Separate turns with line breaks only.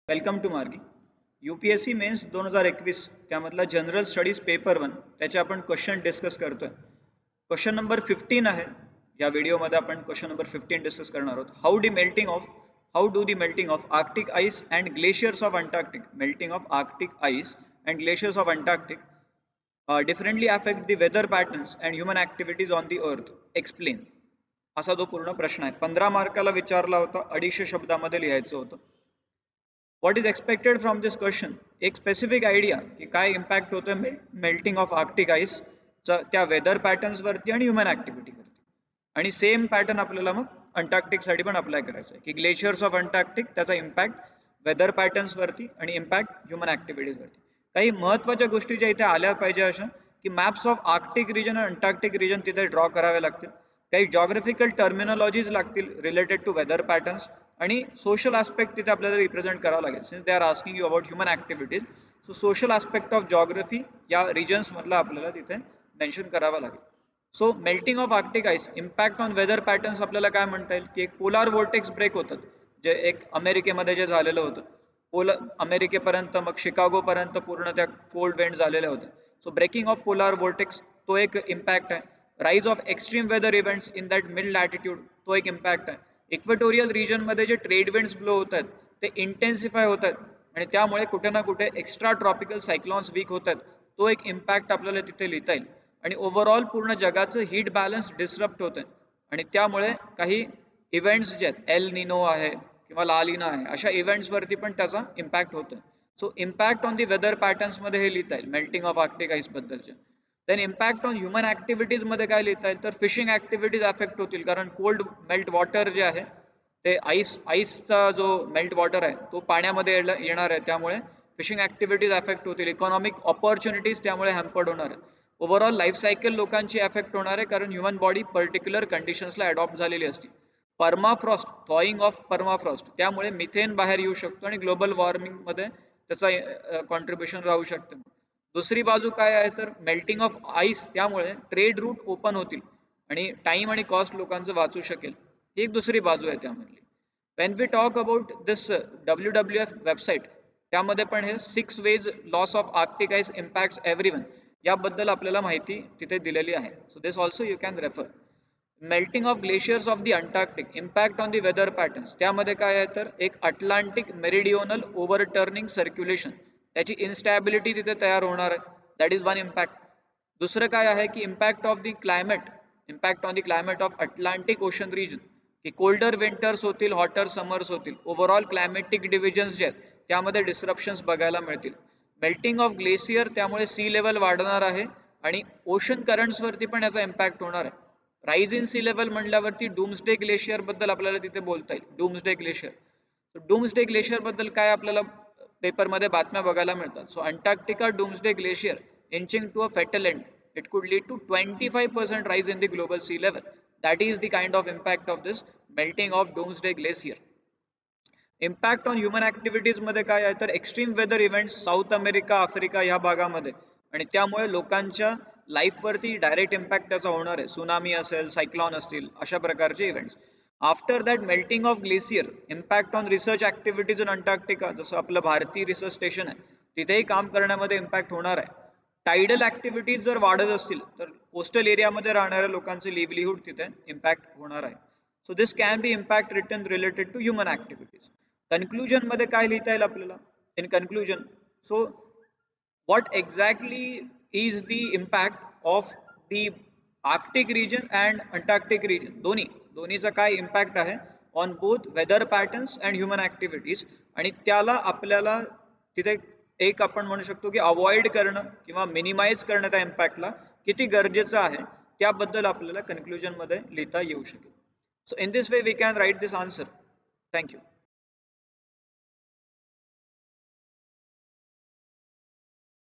Welcome to मार्गी. UPSC men's 2021 त्यामधला general studies paper 1 त्याचे आपण क्वेश्चन डिस्कस करतोय. क्वेश्चन नंबर 15 आहे. या व्हिडिओमध्ये आपण क्वेश्चन नंबर 15 डिस्कस करणार आहोत. How do the melting of Arctic ice and glaciers of Antarctic differently affect the weather patterns and human activities on the earth. Explain. असा जो पूर्ण प्रश्न आहे 15 मार्काला विचारला होता. 250 शब्दामध्ये लिहायचं होतं. What is expected from this question. एक स्पेसिफिक आयडिया की काय इम्पॅक्ट होतं मेल्टिंग ऑफ आर्क्टिक आइस त्या वेदर पॅटर्न्सवरती आणि ह्युमन ॲक्टिव्हिटीवरती. आणि सेम पॅटर्न आपल्याला मग अंटार्क्टिकसाठी पण अप्लाय करायचं आहे की ग्लेशियर्स ऑफ अंटार्क्टिक त्याचा इम्पॅक्ट वेदर पॅटर्न्सवरती आणि इम्पॅक्ट ह्युमन ॲक्टिव्हिटीजवरती. काही महत्त्वाच्या गोष्टी ज्या इथे आल्या पाहिजे अशा की मॅप्स ऑफ आर्क्टिक रिजन आणि अंटार्क्टिक रिजन तिथे ड्रॉ करावे लागतील. काही जॉग्राफिकल टर्मिनॉलॉजीज लागतील रिलेटेड टू वेदर पॅटर्न्स आणि सोशल ॲस्पेक्ट तिथे आपल्याला रिप्रेझेंट करावं लागेल. Since they are asking you about human activities, so social aspect of geography या रिजन्समधला आपल्याला तिथे मेन्शन करावं लागेल. So melting of Arctic ice impact on whether patterns आपल्याला काय म्हणता येईल की एक पोलार वोर्टेक्स ब्रेक होतात, जे एक अमेरिकेमध्ये जे झालेलं होतं. अमेरिकेपर्यंत मग शिकागोपर्यंत पूर्ण त्या कोल्ड वेंट झालेल्या होत्या. So breaking of polar vortex तो एक इम्पॅक्ट आहे. Rise of extreme weather events in that mid latitude तो एक इम्पॅक्ट आहे. इक्वेटोरियल रिजनमध्ये जे ट्रेड विंड्स ब्लो होत आहेत ते इंटेन्सिफाय होत आहेत आणि त्यामुळे कुठे ना कुठे एक्स्ट्रा ट्रॉपिकल सायक्लॉन्स वीक होत आहेत. तो एक इम्पॅक्ट आपल्याला तिथे लिहिता येईल. आणि ओव्हरऑल पूर्ण जगाचं हीट बॅलन्स डिस्टर्ब होत आहे आणि त्यामुळे काही इव्हेंट्स जे आहेत एल निनो आहे किंवा ला लीना आहे अशा इव्हेंट्सवरती पण त्याचा इम्पॅक्ट होतो. So impact on the weather पॅटर्न्समध्ये हे लिहिता येईल मेल्टिंग ऑफ आर्क्टिक आइसबद्दलचे. देन इम्पॅक्ट ऑन ह्युमन ॲक्टिव्हिटीजमध्ये काय लिहिता येईल तर फिशिंग ॲक्टिव्हिटीज अफेक्ट होतील, कारण कोल्ड मेल्ट वॉटर जे आहे ते आईसचा जो मेल्ट वॉटर आहे तो पाण्यामध्ये येणार आहे, त्यामुळे फिशिंग ॲक्टिव्हिटीज अफेक्ट होतील. इकॉनॉमिक ऑपॉर्च्युनिटीज त्यामुळे हॅम्पर्ड होणार आहे. ओव्हरऑल लाईफ सायकल लोकांची अफेक्ट होणार आहे, कारण ह्युमन बॉडी पर्टिक्युलर कंडिशन्सला अडॉप्ट झालेली असते. परमाफ्रॉस्ट, थॉईंग ऑफ परमाफ्रॉस्ट त्यामुळे मिथेन बाहेर येऊ शकतो आणि ग्लोबल वॉर्मिंगमध्ये त्याचा कॉन्ट्रीब्युशन राहू शकतं. दुसरी बाजू काय आहे तर मेल्टिंग ऑफ आईस त्यामुळे ट्रेड रूट ओपन होतील आणि टाइम आणि कॉस्ट लोकांचं वाचू शकेल. ही एक दुसरी बाजू आहे त्यामधली. When we talk about this WWF website त्यामध्ये पण हे 6 ways loss of Arctic ice impacts everyone याबद्दल आपल्याला माहिती तिथे दिलेली आहे. So this also you can refer. Melting of glaciers of the Antarctic impact on the weather patterns त्यामध्ये काय आहे तर एक अटलांटिक मेरिडिओनल ओव्हरटर्निंग सर्क्युलेशन त्याची इन्स्टॅबिलिटी तिथे तयार होणार आहे. That is one impact. दुसरं काय आहे की impact on the climate of Atlantic ocean region की कोल्डर विंटर्स होतील, हॉटर समर्स होतील. ओव्हरऑल क्लायमॅटिक डिव्हिजन्स जे आहेत त्यामध्ये डिस्रप्शन्स बघायला मिळतील. मेल्टिंग ऑफ ग्लेशियर त्यामुळे सी लेवल वाढणार आहे आणि ओशन करंट्सवरती पण याचा इम्पॅक्ट होणार आहे. राईज इन सी लेवल म्हटल्यावरती डूम्सडे ग्लेशियर बद्दल आपल्याला तिथे बोलता येईल. डूम्सडे ग्लेशियर बद्दल काय आपल्याला पेपरमध्ये बातम्या बघायला मिळतात. So Antarctica Doomsday Glacier inching to a fatal end. It could lead to 25% rise in the global sea level. That is the kind of impact of this melting of Doomsday Glacier. Impact on human activities मध्ये काय आहे तर extreme weather events South America, Africa ह्या भागामध्ये आणि त्यामुळे लोकांच्या लाईफवरती direct impact त्याचा होणार आहे. सुनामी असेल, सायक्लॉन असतील, अशा प्रकारचे events. After that melting of glacier impact on research activities in Antarctica, जसं आपलं भारतीय रिसर्च स्टेशन आहे तिथेही काम करण्यामध्ये इम्पॅक्ट होणार आहे. टायडल ॲक्टिव्हिटीज जर वाढत असतील तर कोस्टल एरियामध्ये राहणाऱ्या लोकांचे लिव्हलीहूड तिथे इम्पॅक्ट होणार आहे. So this can be impact return related to human activities. Conclusion मध्ये काय लिहिता येईल आपल्याला in conclusion. So what exactly is the impact of the Arctic region and Antarctic region, दोन्हीचा काय इम्पॅक्ट आहे on both weather patterns and human activities, आणि त्याला आपल्याला तिथे एक आपण म्हणू शकतो की अवॉइड करणं किंवा मिनिमाइज करणं त्या इम्पॅक्टला किती गरजेचं आहे त्याबद्दल आपल्याला कन्क्लुजन मध्ये लिहिता येऊ शकेल. So in this way we can write this answer. Thank you.